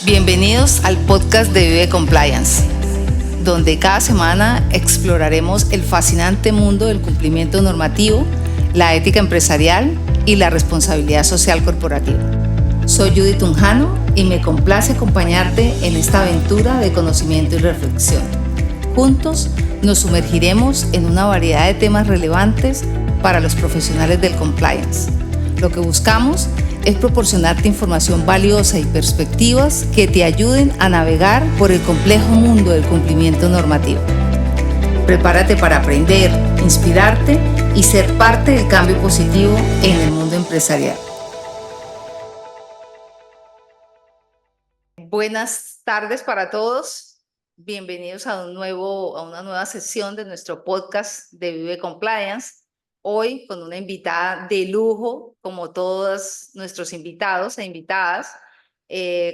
Bienvenidos al podcast de Vive Compliance, donde cada semana exploraremos el fascinante mundo del cumplimiento normativo, la ética empresarial y la responsabilidad social corporativa. Soy Judy Tunjano y me complace acompañarte en esta aventura de conocimiento y reflexión. Juntos nos sumergiremos en una variedad de temas relevantes para los profesionales del compliance. Lo que buscamos es proporcionarte información valiosa y perspectivas que te ayuden a navegar por el complejo mundo del cumplimiento normativo. Prepárate para aprender, inspirarte y ser parte del cambio positivo en el mundo empresarial. Buenas tardes para todos. Bienvenidos a una nueva sesión de nuestro podcast de Vive Compliance. Hoy con una invitada de lujo, como todos nuestros invitados e invitadas,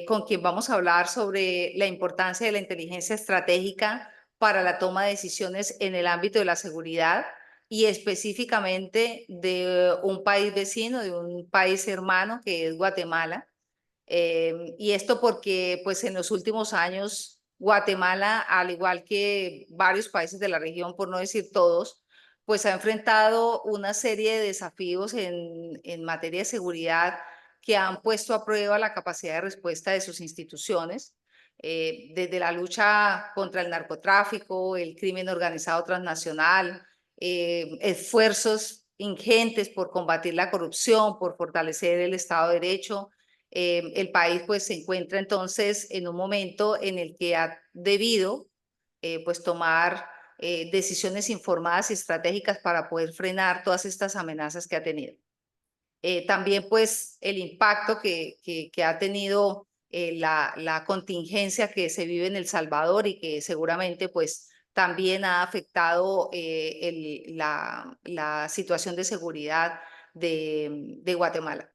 con quien vamos a hablar sobre la importancia de la inteligencia estratégica para la toma de decisiones en el ámbito de la seguridad y específicamente de un país vecino, de un país hermano que es Guatemala. Y esto porque pues en los últimos años Guatemala, al igual que varios países de la región, por no decir todos, pues ha enfrentado una serie de desafíos en materia de seguridad que han puesto a prueba la capacidad de respuesta de sus instituciones, desde la lucha contra el narcotráfico, el crimen organizado transnacional, esfuerzos ingentes por combatir la corrupción, por fortalecer el Estado de Derecho. El país pues se encuentra entonces en un momento en el que ha debido pues tomar decisiones informadas y estratégicas para poder frenar todas estas amenazas que ha tenido. También pues el impacto que ha tenido la contingencia que se vive en El Salvador y que seguramente pues también ha afectado la situación de seguridad de Guatemala.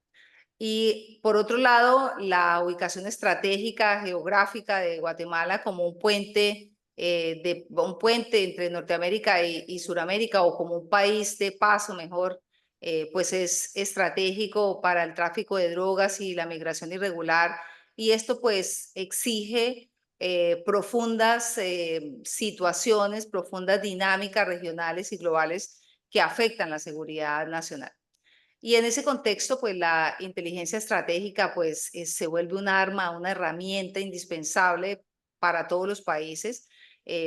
Y por otro lado, la ubicación estratégica geográfica de Guatemala como un puente entre Norteamérica y Suramérica, o como un país de paso mejor, pues es estratégico para el tráfico de drogas y la migración irregular. Y esto pues exige profundas situaciones, profundas dinámicas regionales y globales que afectan la seguridad nacional. Y en ese contexto, pues la inteligencia estratégica pues se vuelve un arma, una herramienta indispensable para todos los países,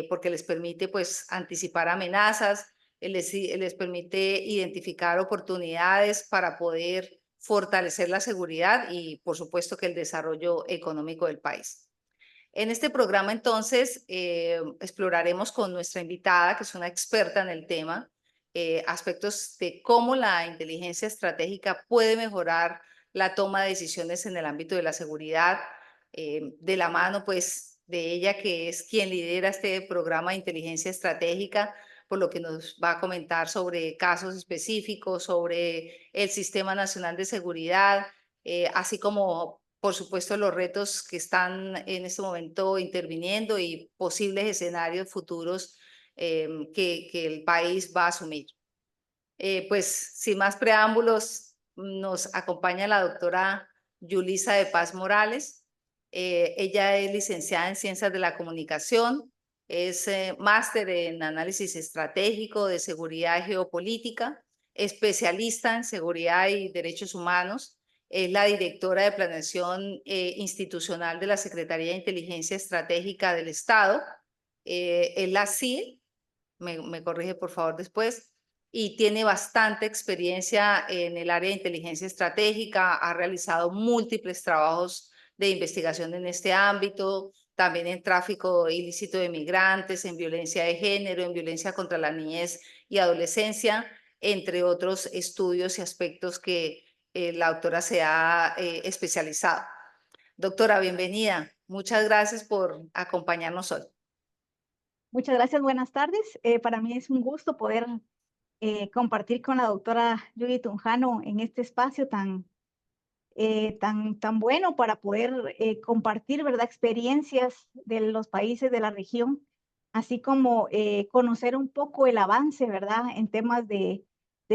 porque les permite pues anticipar amenazas, les permite identificar oportunidades para poder fortalecer la seguridad y por supuesto que el desarrollo económico del país. En este programa entonces exploraremos con nuestra invitada, que es una experta en el tema, aspectos de cómo la inteligencia estratégica puede mejorar la toma de decisiones en el ámbito de la seguridad, de la mano pues de ella, que es quien lidera este programa de inteligencia estratégica, por lo que nos va a comentar sobre casos específicos, sobre el Sistema Nacional de Seguridad, así como por supuesto los retos que están en este momento interviniendo y posibles escenarios futuros que el país va a asumir. Pues sin más preámbulos, nos acompaña la doctora Yulisa de Paz Morales. Ella es licenciada en Ciencias de la Comunicación, es máster en Análisis Estratégico de Seguridad Geopolítica, especialista en Seguridad y Derechos Humanos, es la directora de Planeación Institucional de la Secretaría de Inteligencia Estratégica del Estado, es la CIE, me corrige por favor después, y tiene bastante experiencia en el área de inteligencia estratégica, ha realizado múltiples trabajos de investigación en este ámbito, también en tráfico ilícito de migrantes, en violencia de género, en violencia contra la niñez y adolescencia, entre otros estudios y aspectos que la doctora se ha especializado. Doctora, bienvenida. Muchas gracias por acompañarnos hoy. Muchas gracias, buenas tardes. Para mí es un gusto poder compartir con la doctora Judy Tunjano en este espacio tan bueno para poder compartir, ¿verdad?, experiencias de los países de la región, así como conocer un poco el avance, ¿verdad?, en temas de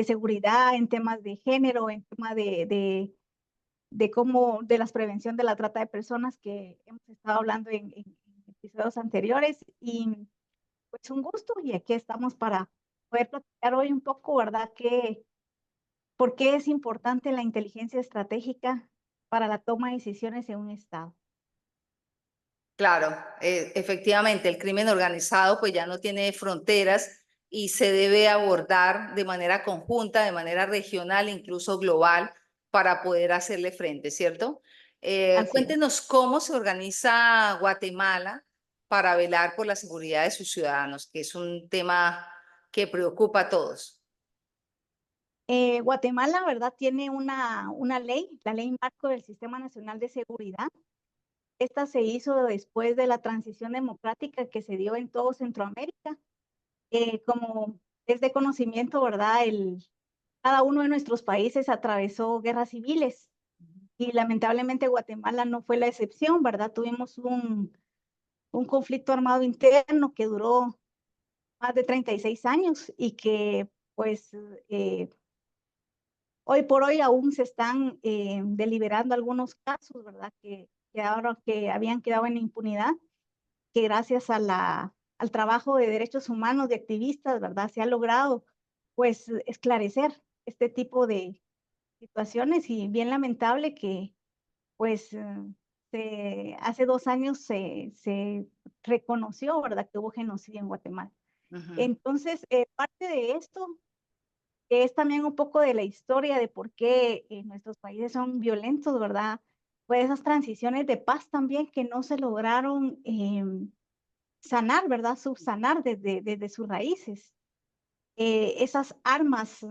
seguridad, en temas de género, en temas de la prevención de la trata de personas que hemos estado hablando en episodios anteriores. Y pues un gusto, y aquí estamos para poder platicar hoy un poco, ¿verdad? ¿Por qué es importante la inteligencia estratégica para la toma de decisiones en un estado? Claro, efectivamente, el crimen organizado pues ya no tiene fronteras y se debe abordar de manera conjunta, de manera regional, incluso global, para poder hacerle frente, ¿cierto? Así es. Cuéntenos cómo se organiza Guatemala para velar por la seguridad de sus ciudadanos, que es un tema que preocupa a todos. Guatemala, ¿verdad? Tiene una ley, la Ley Marco del Sistema Nacional de Seguridad. Esta se hizo después de la transición democrática que se dio en todo Centroamérica. Como es de conocimiento, ¿verdad? Cada uno de nuestros países atravesó guerras civiles y lamentablemente Guatemala no fue la excepción, ¿verdad? Tuvimos un conflicto armado interno que duró más de 36 años y que pues hoy por hoy aún se están deliberando algunos casos, ¿verdad? Que habían quedado en impunidad, que gracias al trabajo de derechos humanos de activistas, ¿verdad? Se ha logrado pues esclarecer este tipo de situaciones, y bien lamentable que pues hace 2 años se reconoció, ¿verdad? Que hubo genocidio en Guatemala. Ujú. Entonces, parte de esto es también un poco de la historia de por qué nuestros países son violentos, ¿verdad? Pues esas transiciones de paz también que no se lograron sanar, ¿verdad? Subsanar desde sus raíces. Esas armas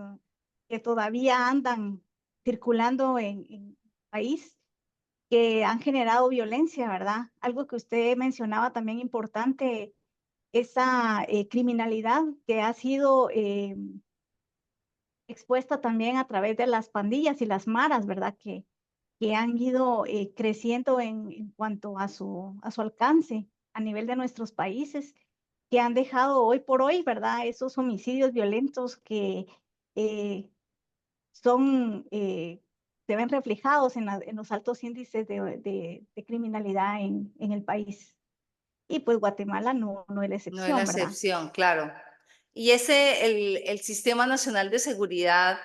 que todavía andan circulando en el país, que han generado violencia, ¿verdad? Algo que usted mencionaba también importante, esa criminalidad que ha sido expuesta también a través de las pandillas y las maras, ¿verdad? Que han ido creciendo en cuanto a su alcance a nivel de nuestros países, que han dejado hoy por hoy, ¿verdad? Esos homicidios violentos que eh, son, se ven reflejados en los altos índices de criminalidad en el país. Y pues Guatemala no es la No es la excepción, ¿verdad? excepción, claro. Y el Sistema Nacional de Seguridad,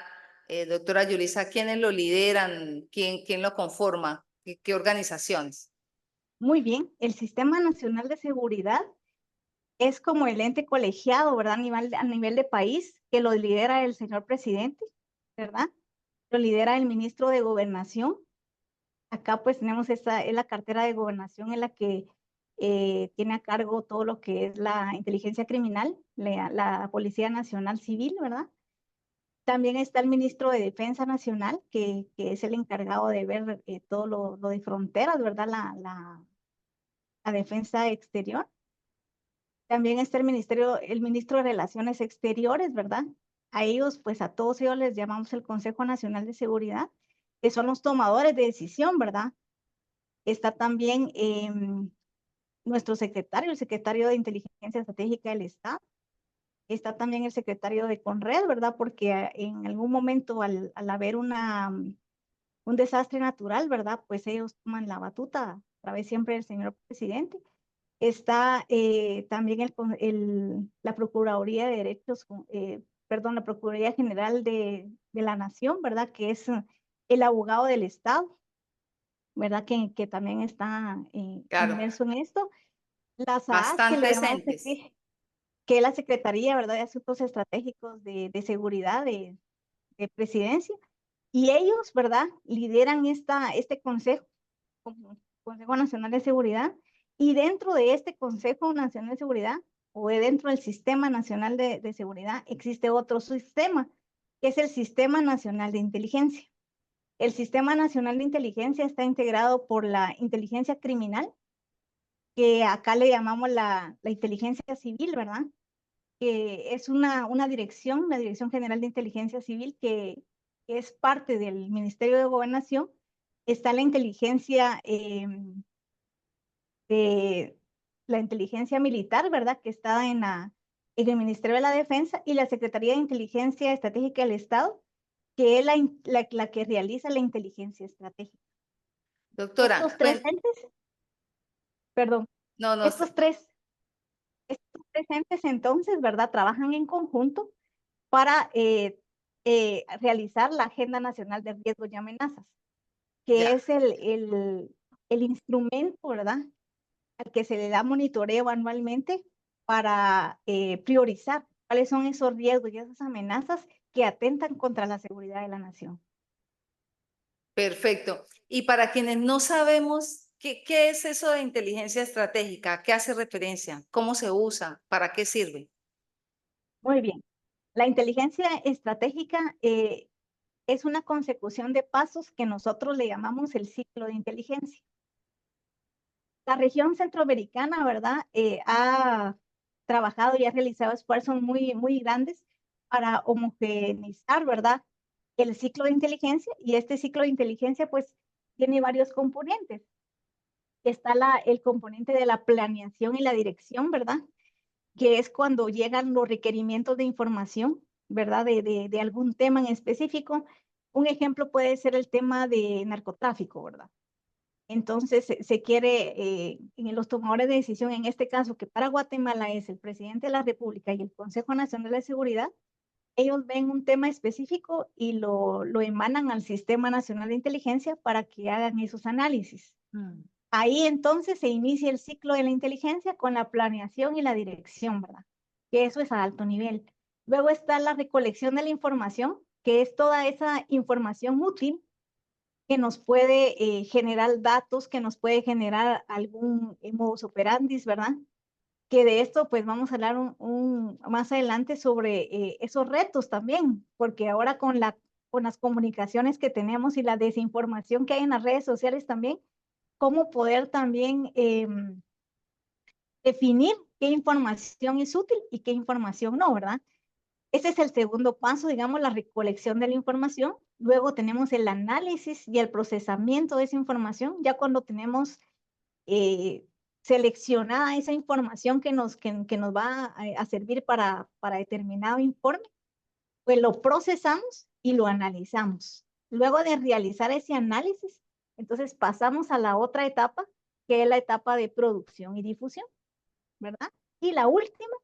doctora Yulisa, ¿quiénes lo lideran? ¿Quién lo conforma? ¿Qué organizaciones? Muy bien, el Sistema Nacional de Seguridad es como el ente colegiado, ¿verdad? A nivel de país, que lo lidera el señor presidente, ¿verdad? Lo lidera el ministro de Gobernación. Acá pues tenemos esta, es la cartera de Gobernación en la que tiene a cargo todo lo que es la inteligencia criminal, la Policía Nacional Civil, ¿verdad? También está el ministro de Defensa Nacional, que es el encargado de ver todo lo de fronteras, ¿verdad? La defensa exterior. También está el ministro de Relaciones Exteriores, ¿verdad? A ellos, pues a todos ellos les llamamos el Consejo Nacional de Seguridad, que son los tomadores de decisión, ¿verdad? Está también nuestro secretario, el secretario de Inteligencia Estratégica del Estado. Está también el secretario de Conred, ¿verdad? Porque en algún momento al haber un desastre natural, ¿verdad? Pues ellos toman la batuta a través siempre del señor presidente. Está también la Procuraduría de Derechos, perdón, la Procuraduría General de la Nación, ¿verdad? Que es el abogado del Estado, ¿verdad? Que también está Claro, inmerso en esto. La SAAS, que le bastantes llamamos entes. aquí, que es la Secretaría, ¿verdad? De Asuntos Estratégicos de Seguridad de Presidencia. Y ellos, ¿verdad? Lideran este consejo, como Consejo Nacional de Seguridad, y dentro de este Consejo Nacional de Seguridad, o dentro del Sistema Nacional de Seguridad, existe otro sistema, que es el Sistema Nacional de Inteligencia. El Sistema Nacional de Inteligencia está integrado por la inteligencia criminal, que acá le llamamos la inteligencia civil, ¿verdad? Que es una dirección, la Dirección General de Inteligencia Civil, que es parte del Ministerio de Gobernación. Está de la inteligencia militar, ¿verdad? Que está en el Ministerio de la Defensa, y la Secretaría de Inteligencia Estratégica del Estado, que es la que realiza la inteligencia estratégica. Doctora, Estos tres entes, perdón, no, no, estos tres, estos tres entes entonces, ¿verdad? Trabajan en conjunto para realizar la Agenda Nacional de Riesgos y Amenazas, que ya, es el instrumento, ¿verdad? Al que se le da monitoreo anualmente para priorizar cuáles son esos riesgos y esas amenazas que atentan contra la seguridad de la nación. perfecto. Y para quienes no sabemos qué es eso de inteligencia estratégica, ¿a qué hace referencia? ¿Cómo se usa? ¿Para qué sirve? Muy bien. La inteligencia estratégica es una consecución de pasos que nosotros le llamamos el ciclo de inteligencia. La región centroamericana, ¿verdad? Ha trabajado y ha realizado esfuerzos muy grandes para homogeneizar, ¿verdad? El ciclo de inteligencia, y este ciclo de inteligencia pues tiene varios componentes. Está el componente de la planeación y la dirección, ¿verdad? Que es cuando llegan los requerimientos de información, ¿verdad? De algún tema en específico. Un ejemplo puede ser el tema de narcotráfico, ¿verdad? Entonces se quiere, en los tomadores de decisión, en este caso, que para Guatemala es el presidente de la República y el Consejo Nacional de Seguridad, ellos ven un tema específico y lo emanan al Sistema Nacional de Inteligencia para que hagan esos análisis. Mm. Ahí entonces se inicia el ciclo de la inteligencia con la planeación y la dirección, ¿verdad? Que eso es a alto nivel. Luego está la recolección de la información, que es toda esa información útil que nos puede generar datos, que nos puede generar algún modus operandi, ¿verdad? Que de esto pues vamos a hablar más adelante sobre esos retos también, porque ahora con las comunicaciones que tenemos y la desinformación que hay en las redes sociales también, cómo poder también definir qué información es útil y qué información no, ¿verdad? Ese es el segundo paso, digamos, la recolección de la información. Luego tenemos el análisis y el procesamiento de esa información, ya cuando tenemos eh, seleccionada esa información que nos va a servir para determinado informe, pues lo procesamos y lo analizamos. Luego de realizar ese análisis, entonces pasamos a la otra etapa, que es la etapa de producción y difusión, ¿verdad? Y la última,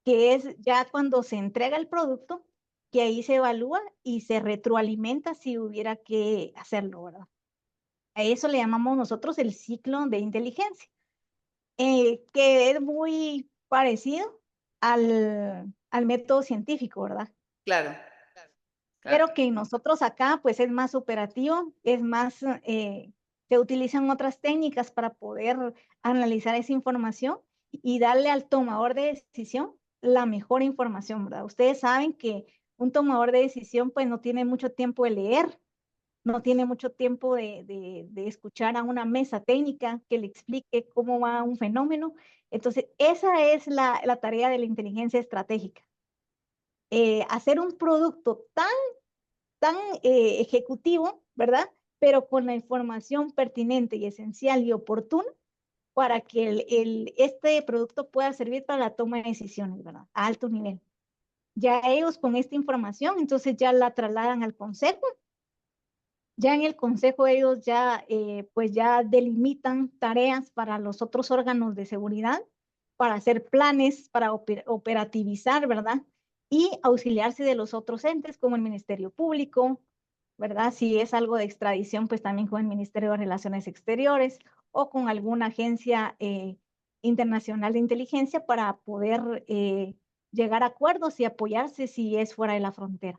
que es ya cuando se entrega el producto, que ahí se evalúa y se retroalimenta si hubiera que hacerlo, ¿verdad? A eso le llamamos nosotros el ciclo de inteligencia, que es muy parecido al método científico, ¿verdad? Claro, claro. Pero que nosotros acá pues es más operativo, es más, se utilizan otras técnicas para poder analizar esa información y darle al tomador de decisión la mejor información, ¿verdad? Ustedes saben que un tomador de decisión pues no tiene mucho tiempo de leer, no tiene mucho tiempo de escuchar a una mesa técnica que le explique cómo va un fenómeno. Entonces, esa es la tarea de la inteligencia estratégica. Hacer un producto tan ejecutivo, ¿verdad? Pero con la información pertinente y esencial y oportuna para que este producto pueda servir para la toma de decisiones, ¿verdad? A alto nivel. Ya ellos con esta información, entonces ya la trasladan al consejo. Ya en el consejo ellos ya, pues ya delimitan tareas para los otros órganos de seguridad, para hacer planes, para operativizar, ¿verdad? Y auxiliarse de los otros entes como el Ministerio Público, ¿verdad? Si es algo de extradición, pues también con el Ministerio de Relaciones Exteriores o con alguna agencia internacional de inteligencia para poder llegar a acuerdos y apoyarse si es fuera de la frontera.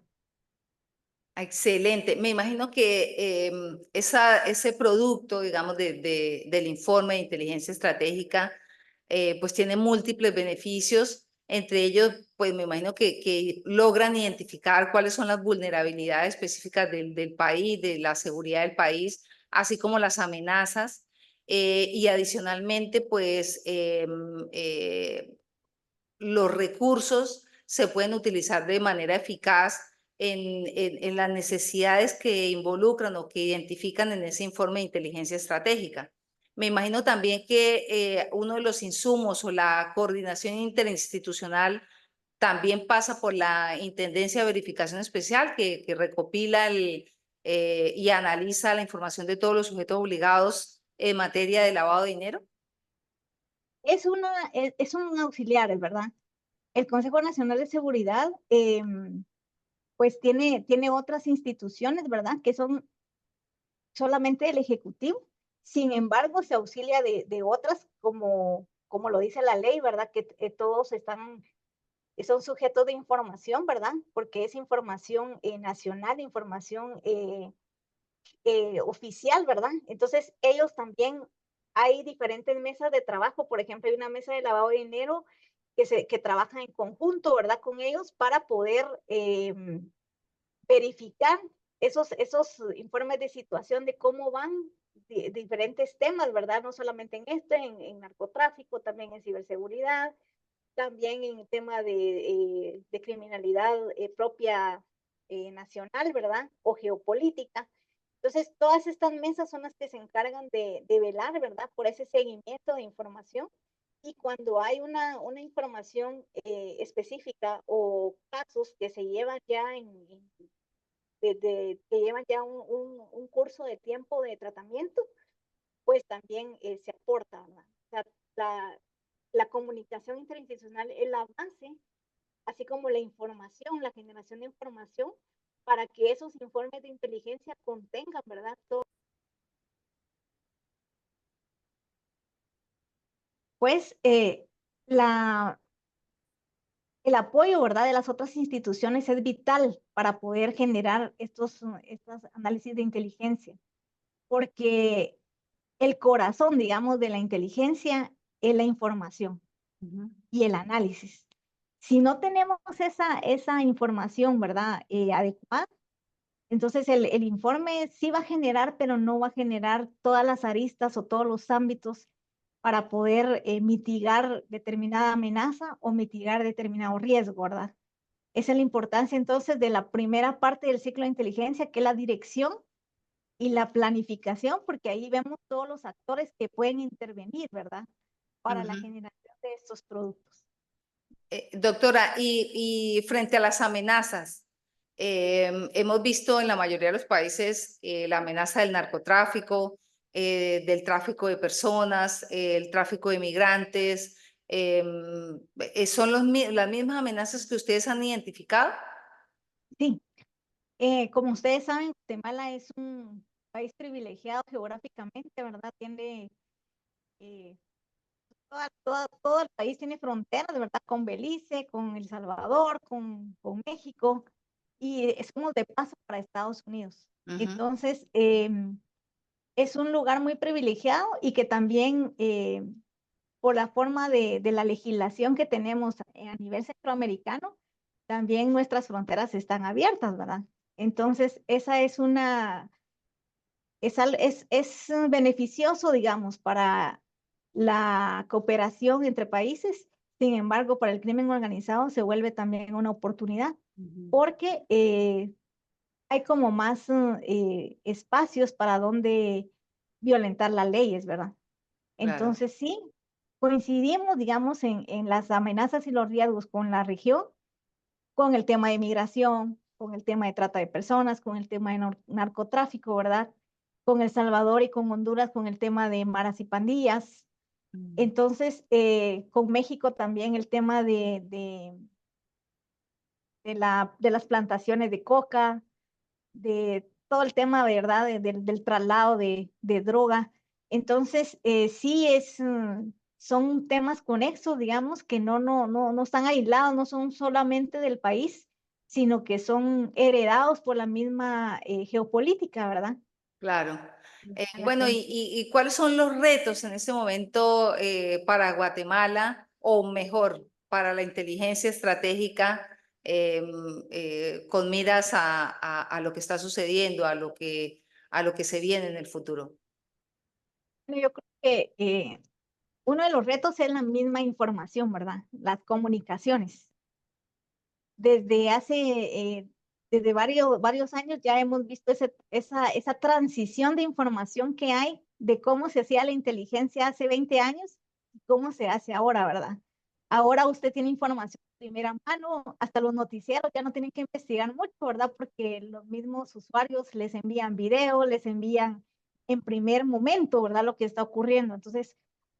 Excelente. Me imagino que ese producto, digamos, del informe de inteligencia estratégica, pues tiene múltiples beneficios. Entre ellos, pues me imagino que logran identificar cuáles son las vulnerabilidades específicas del país, de la seguridad del país, así como las amenazas. Y adicionalmente, pues los recursos se pueden utilizar de manera eficaz en las necesidades que involucran o que identifican en ese informe de inteligencia estratégica. Me imagino también que uno de los insumos o la coordinación interinstitucional también pasa por la Intendencia de Verificación Especial que recopila y analiza la información de todos los sujetos obligados en materia de lavado de dinero? Es un auxiliar, es verdad. El Consejo Nacional de Seguridad, pues tiene otras instituciones, ¿verdad? Que son solamente el Ejecutivo. Sin embargo, se auxilia de otras, como lo dice la ley, ¿verdad? Que todos son sujetos de información, ¿verdad? Porque es información nacional, información oficial, ¿verdad? Entonces, ellos también, hay diferentes mesas de trabajo, por ejemplo, hay una mesa de lavado de dinero que trabaja en conjunto, ¿verdad? Con ellos para poder verificar esos informes de situación de cómo van diferentes temas, ¿verdad? No solamente en narcotráfico, también en ciberseguridad, también en el tema de criminalidad propia nacional, ¿verdad? O geopolítica. Entonces, todas estas mesas son las que se encargan de velar, ¿verdad? Por ese seguimiento de información. Y cuando hay una información específica o casos que se llevan ya que llevan ya un curso de tiempo de tratamiento, pues también se aporta, ¿verdad? O sea, la comunicación interinstitucional es la base, así como la información, la generación de información, para que esos informes de inteligencia contengan, ¿verdad? Todo. Pues el apoyo, ¿verdad? De las otras instituciones es vital para poder generar estos análisis de inteligencia, porque el corazón, digamos, de la inteligencia es la información y el análisis. Si no tenemos esa información, ¿verdad? Adecuada, entonces el informe sí va a generar, pero no va a generar todas las aristas o todos los ámbitos para poder mitigar determinada amenaza o mitigar determinado riesgo, ¿verdad? Esa es la importancia entonces de la primera parte del ciclo de inteligencia, que es la dirección y la planificación, porque ahí vemos todos los actores que pueden intervenir, ¿verdad? Para la generación de estos productos. Doctora, y frente a las amenazas, hemos visto en la mayoría de los países la amenaza del narcotráfico, del tráfico de personas, el tráfico de migrantes. ¿Son las mismas amenazas que ustedes han identificado? Sí, como ustedes saben, Guatemala es un país privilegiado geográficamente, ¿verdad? Tiene eh, todo el país tiene fronteras, ¿verdad? Con Belice, con El Salvador, con México, y somos de paso para Estados Unidos. Entonces, es un lugar muy privilegiado y que también, por la forma de la legislación que tenemos a nivel centroamericano, también nuestras fronteras están abiertas, ¿verdad? Entonces, esa es beneficioso, digamos, para la cooperación entre países. Sin embargo, para el crimen organizado se vuelve también una oportunidad, porque hay como más espacios para donde violentar las leyes, ¿verdad? Claro. Entonces sí, coincidimos, digamos, en las amenazas y los riesgos con la región, con el tema de migración, con el tema de trata de personas, con el tema de narcotráfico, ¿verdad? Con El Salvador y con Honduras, con el tema de maras y pandillas. Entonces, con México también el tema de las plantaciones de coca, de todo el tema, ¿verdad? Del traslado de droga. Entonces, sí son temas conexos, digamos, que no están aislados, no son solamente del país, sino que son heredados por la misma geopolítica, ¿verdad? Claro. De la Bueno, gente. y cuáles son los retos en este momento para Guatemala, o mejor, para la inteligencia estratégica, con miras a lo que está sucediendo, a lo que se viene en el futuro? Bueno, yo creo que uno de los retos es la misma información, ¿verdad? Las comunicaciones. Desde desde varios años ya hemos visto esa transición de información que hay de cómo se hacía la inteligencia hace 20 años y cómo se hace ahora, ¿verdad? Ahora usted tiene información primera mano, hasta los noticieros ya no tienen que investigar mucho, ¿verdad? Porque los mismos usuarios les envían video, les envían en primer momento, ¿verdad? Lo que está ocurriendo. Entonces,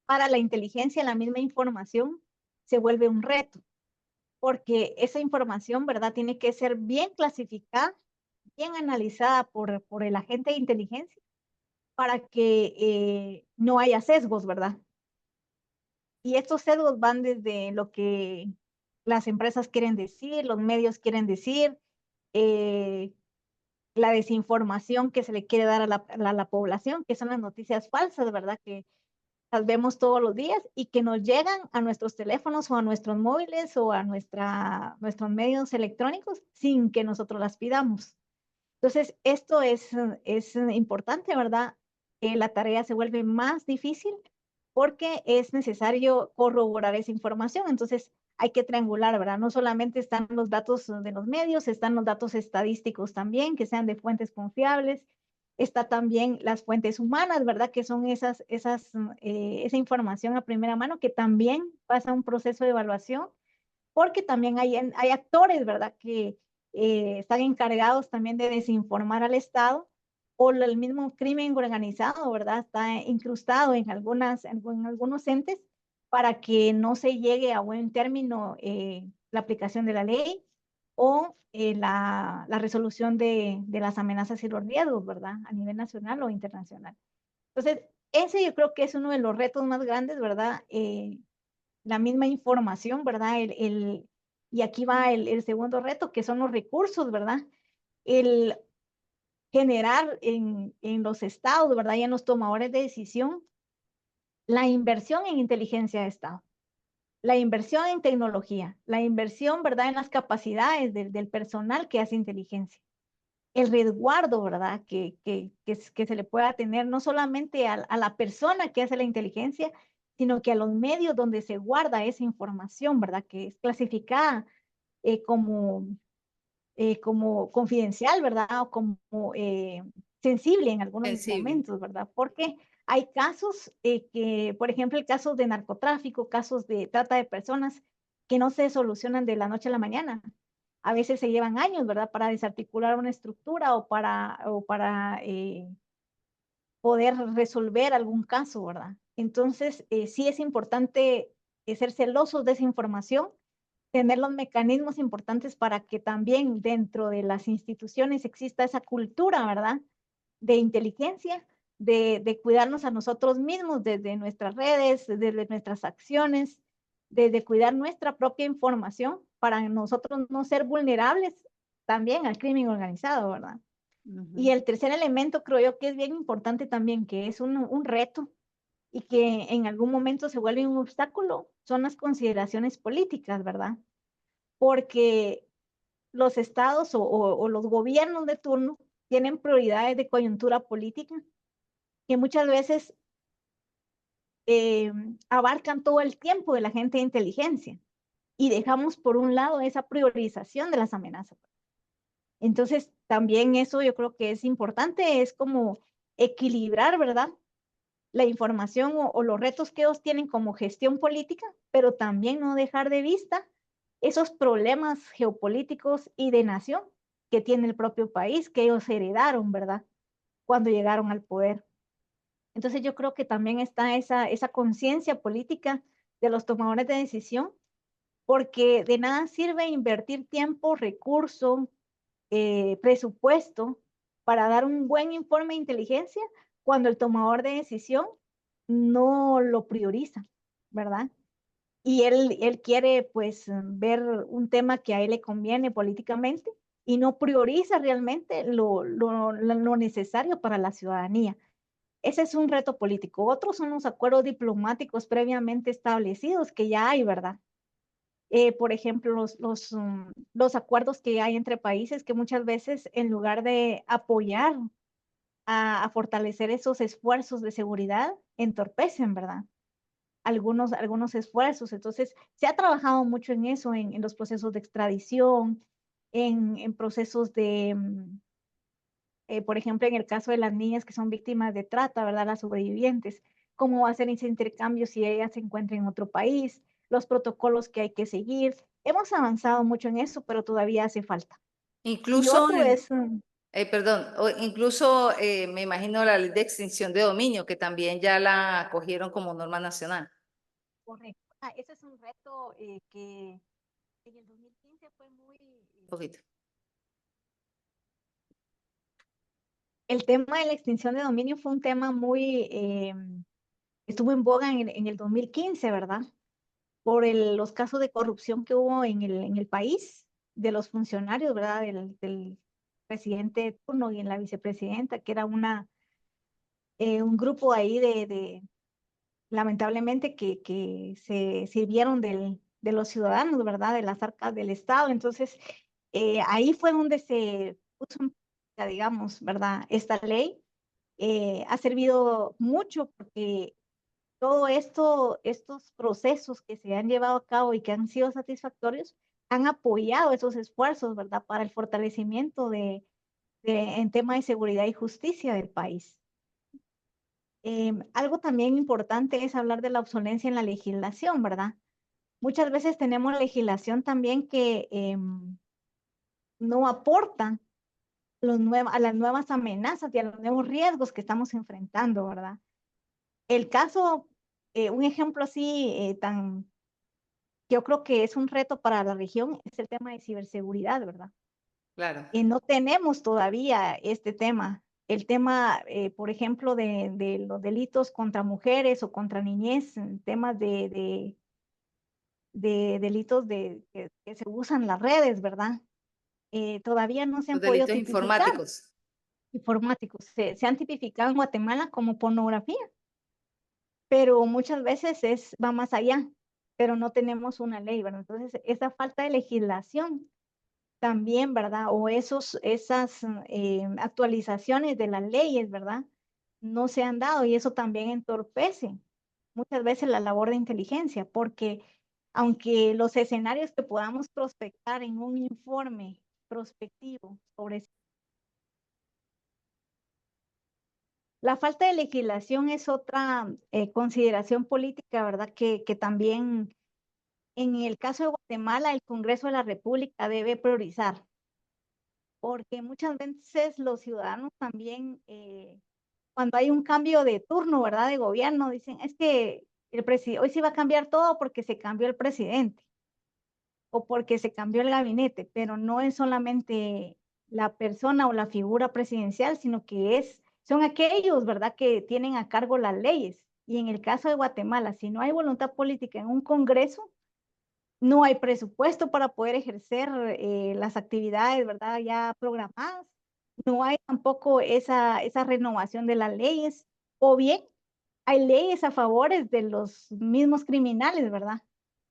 para la inteligencia, la misma información se vuelve un reto, porque esa información, ¿verdad? Tiene que ser bien clasificada, bien analizada por el agente de inteligencia para que no haya sesgos, ¿verdad? Y estos sesgos van desde lo que las empresas quieren decir, los medios quieren decir, eh, la desinformación que se le quiere dar a la población, que son las noticias falsas, ¿verdad? Que las vemos todos los días y que nos llegan a nuestros teléfonos o a nuestros móviles o a nuestros medios electrónicos sin que nosotros las pidamos. Entonces, esto es importante, ¿verdad? La tarea se vuelve más difícil porque es necesario corroborar esa información. Entonces, hay que triangular, ¿verdad? No solamente están los datos de los medios, están los datos estadísticos también, que sean de fuentes confiables. Está también las fuentes humanas, ¿verdad? Que son esa información a primera mano que también pasa un proceso de evaluación, porque también hay actores, ¿verdad? Que están encargados también de desinformar al Estado o el mismo crimen organizado, ¿verdad? Está incrustado en algunos entes para que no se llegue a buen término la aplicación de la ley o la resolución de las amenazas y los riesgos, ¿verdad? A nivel nacional o internacional. Entonces, ese yo creo que es uno de los retos más grandes, ¿verdad? La misma información, ¿verdad? Y aquí va el segundo reto, que son los recursos, ¿verdad? El generar en los estados, ¿verdad? Y en los tomadores de decisión, la inversión en inteligencia de Estado, la inversión en tecnología, la inversión, ¿verdad? En las capacidades del personal que hace inteligencia. El resguardo, ¿verdad? Que se le pueda tener no solamente a la persona que hace la inteligencia, sino que a los medios donde se guarda esa información, ¿verdad? Que es clasificada eh, como, como confidencial, ¿verdad? O como sensible en algunos Sensible. momentos, ¿verdad? Porque hay casos que, por ejemplo, el caso de narcotráfico, casos de trata de personas que no se solucionan de la noche a la mañana. A veces se llevan años, ¿verdad? Para desarticular una estructura o para poder resolver algún caso, ¿verdad? Entonces, sí es importante ser celosos de esa información, tener los mecanismos importantes para que también dentro de las instituciones exista esa cultura, ¿verdad? De inteligencia, de cuidarnos a nosotros mismos desde nuestras redes, desde nuestras acciones, desde cuidar nuestra propia información para nosotros no ser vulnerables también al crimen organizado, ¿verdad? Y Ujú. el tercer elemento creo yo que es bien importante también, que es un reto y que en algún momento se vuelve un obstáculo, son las consideraciones políticas, ¿verdad? Porque los estados o los gobiernos de turno tienen prioridades de coyuntura política que muchas veces eh, abarcan todo el tiempo de la gente de inteligencia y dejamos por un lado esa priorización de las amenazas. Entonces, también eso yo creo que es importante, es como equilibrar, ¿verdad? La información o los retos que ellos tienen como gestión política, pero también no dejar de vista esos problemas geopolíticos y de nación que tiene el propio país, que ellos heredaron, ¿verdad? Cuando llegaron al poder. Entonces yo creo que también está esa conciencia política de los tomadores de decisión, porque de nada sirve invertir tiempo, recursos, presupuesto para dar un buen informe de inteligencia cuando el tomador de decisión no lo prioriza, ¿verdad? Y él quiere pues ver un tema que a él le conviene políticamente y no prioriza realmente lo necesario para la ciudadanía. Ese es un reto político. Otros son los acuerdos diplomáticos previamente establecidos que ya hay, ¿verdad? Por ejemplo, los acuerdos que hay entre países que muchas veces en lugar de apoyar a fortalecer esos esfuerzos de seguridad, entorpecen, ¿verdad? Algunos esfuerzos. Entonces, se ha trabajado mucho en eso, en los procesos de extradición, en procesos por ejemplo, en el caso de las niñas que son víctimas de trata, ¿verdad? Las sobrevivientes, cómo hacer ese intercambio si ellas se encuentran en otro país, los protocolos que hay que seguir, Hemos avanzado mucho en eso, pero todavía hace falta. Y Incluso, otro es, perdón, incluso me imagino la ley de extinción de dominio, que también ya la cogieron como norma nacional. correcto. Ese es un reto que en el 2015 fue muy, Un poquito. el tema de la extinción de dominio fue un tema muy, estuvo en boga en el 2015, ¿verdad? Por los casos de corrupción que hubo en el país, de los funcionarios, ¿verdad? Del presidente de turno y en la vicepresidenta, que era un grupo ahí lamentablemente, que se sirvieron de los ciudadanos, ¿verdad? De las arcas del Estado. Entonces, ahí fue donde se puso en práctica, digamos, ¿verdad? Esta ley ha servido mucho porque todo esto, estos procesos que se han llevado a cabo y que han sido satisfactorios, han apoyado esos esfuerzos, ¿verdad? Para el fortalecimiento en tema de seguridad y justicia del país. Algo también importante es hablar de la obsolencia en la legislación, ¿verdad? Muchas veces tenemos legislación también que no aporta a las nuevas amenazas y a los nuevos riesgos que estamos enfrentando, ¿verdad? El caso, un ejemplo así yo creo que es un reto para la región, es el tema de ciberseguridad, ¿verdad? Claro. No tenemos todavía este tema. El tema, por ejemplo, de los delitos contra mujeres o contra niñez, temas de delitos que se usan las redes, ¿verdad? Todavía no se Los han podido delitos tipificar. informáticos. Informáticos se han tipificado en Guatemala como pornografía, pero muchas veces va más allá, pero no tenemos una ley, ¿verdad? Entonces, esa falta de legislación también, ¿verdad? O esas actualizaciones de las leyes, ¿verdad? No se han dado y eso también entorpece muchas veces la labor de inteligencia, porque aunque los escenarios que podamos prospectar en un informe prospectivo sobre la falta de legislación es otra consideración política, ¿verdad? Que también en el caso de Guatemala, el Congreso de la República debe priorizar, porque muchas veces los ciudadanos también, cuando hay un cambio de turno, ¿verdad? De gobierno, dicen, es que hoy sí va a cambiar todo porque se cambió el presidente o porque se cambió el gabinete, pero no es solamente la persona o la figura presidencial, sino que son aquellos, ¿verdad?, que tienen a cargo las leyes. Y en el caso de Guatemala, si no hay voluntad política en un Congreso, no hay presupuesto para poder ejercer las actividades, ¿verdad?, ya programadas. No hay tampoco esa renovación de las leyes. O bien, hay leyes a favores de los mismos criminales, ¿verdad?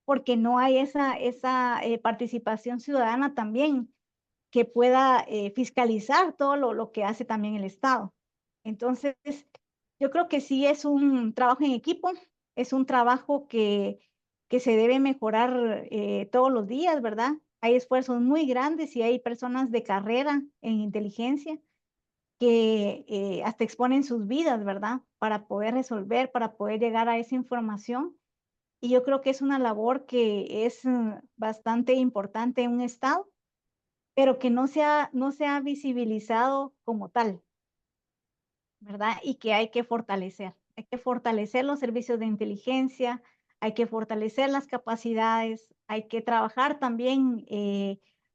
Porque no hay esa participación ciudadana también que pueda fiscalizar todo lo que hace también el Estado. Entonces, yo creo que sí es un trabajo en equipo, es un trabajo que se debe mejorar todos los días, ¿verdad? Hay esfuerzos muy grandes y hay personas de carrera en inteligencia que hasta exponen sus vidas, ¿verdad? Para poder resolver, para poder llegar a esa información. Y yo creo que es una labor que es bastante importante en un estado, pero que no se ha visibilizado como tal, ¿verdad? Y que hay que fortalecer. Hay que fortalecer los servicios de inteligencia, hay que fortalecer las capacidades, hay que trabajar también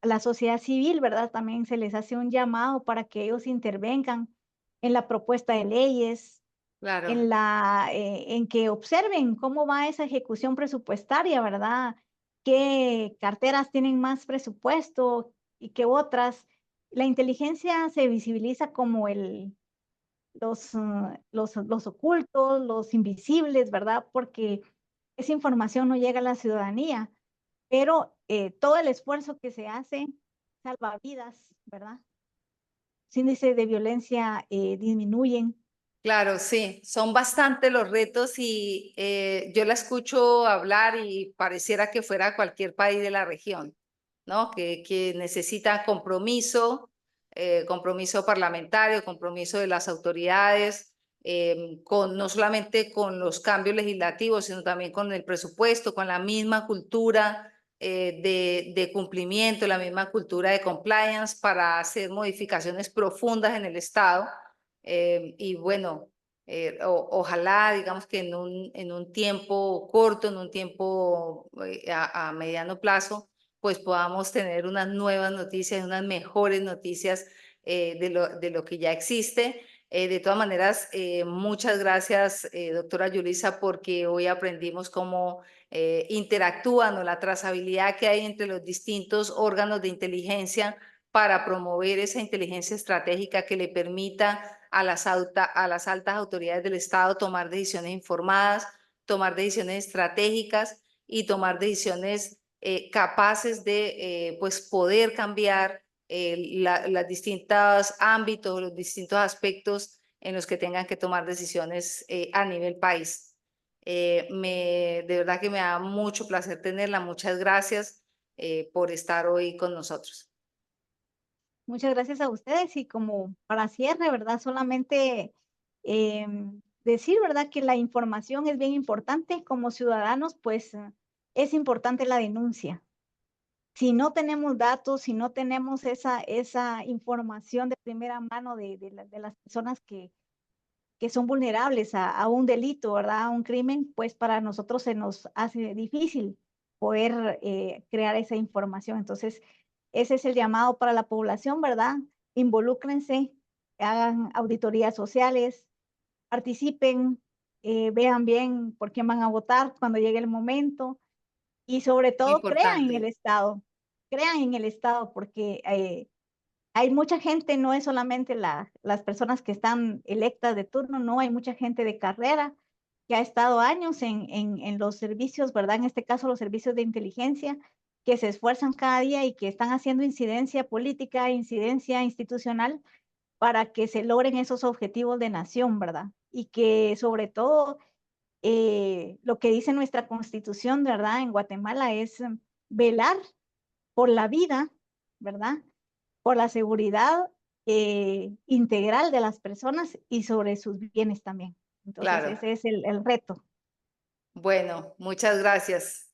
la sociedad civil, ¿verdad? También se les hace un llamado para que ellos intervengan en la propuesta de leyes, Claro. en que observen cómo va esa ejecución presupuestaria, ¿verdad? ¿Qué carteras tienen más presupuesto y qué otras? La inteligencia se visibiliza como los ocultos, los invisibles, ¿verdad? Porque esa información no llega a la ciudadanía, pero todo el esfuerzo que se hace salva vidas, ¿verdad? Los índices de violencia disminuyen. Claro, sí, son bastantes los retos y yo la escucho hablar y pareciera que fuera cualquier país de la región, ¿no? Que necesita compromiso, compromiso parlamentario, compromiso de las autoridades, no solamente con los cambios legislativos, sino también con el presupuesto, con la misma cultura de cumplimiento, la misma cultura de compliance para hacer modificaciones profundas en el Estado. Y bueno, ojalá, digamos que en un tiempo corto, en un tiempo a mediano plazo, pues podamos tener unas nuevas noticias, unas mejores noticias de lo que ya existe. De todas maneras, muchas gracias, doctora Yulisa, porque hoy aprendimos cómo interactúan o la trazabilidad que hay entre los distintos órganos de inteligencia para promover esa inteligencia estratégica que le permita a las altas autoridades del Estado tomar decisiones informadas, tomar decisiones estratégicas y tomar decisiones capaces de pues poder cambiar los distintos ámbitos, los distintos aspectos en los que tengan que tomar decisiones a nivel país. De verdad que me da mucho placer tenerla. Muchas gracias por estar hoy con nosotros. Muchas gracias a ustedes y como para cierre, ¿verdad? Solamente decir, ¿verdad? Que la información es bien importante. Como ciudadanos, pues es importante la denuncia. Si no tenemos datos, si no tenemos esa información de primera mano de las personas que son vulnerables a un delito, ¿verdad? A un crimen, pues para nosotros se nos hace difícil poder crear esa información. Entonces, ese es el llamado para la población, ¿verdad? Involúcrense, hagan auditorías sociales, participen, vean bien por quién van a votar cuando llegue el momento y sobre todo Importante. crean en el Estado porque hay mucha gente, no es solamente las personas que están electas de turno, no, hay mucha gente de carrera que ha estado años en los servicios, ¿verdad? En este caso, los servicios de inteligencia, que se esfuerzan cada día y que están haciendo incidencia política, incidencia institucional para que se logren esos objetivos de nación, ¿verdad? Y que sobre todo lo que dice nuestra constitución, ¿verdad? En Guatemala es velar por la vida, ¿verdad? Por la seguridad integral de las personas y sobre sus bienes también. Entonces, Claro. ese es el reto. Bueno, muchas gracias.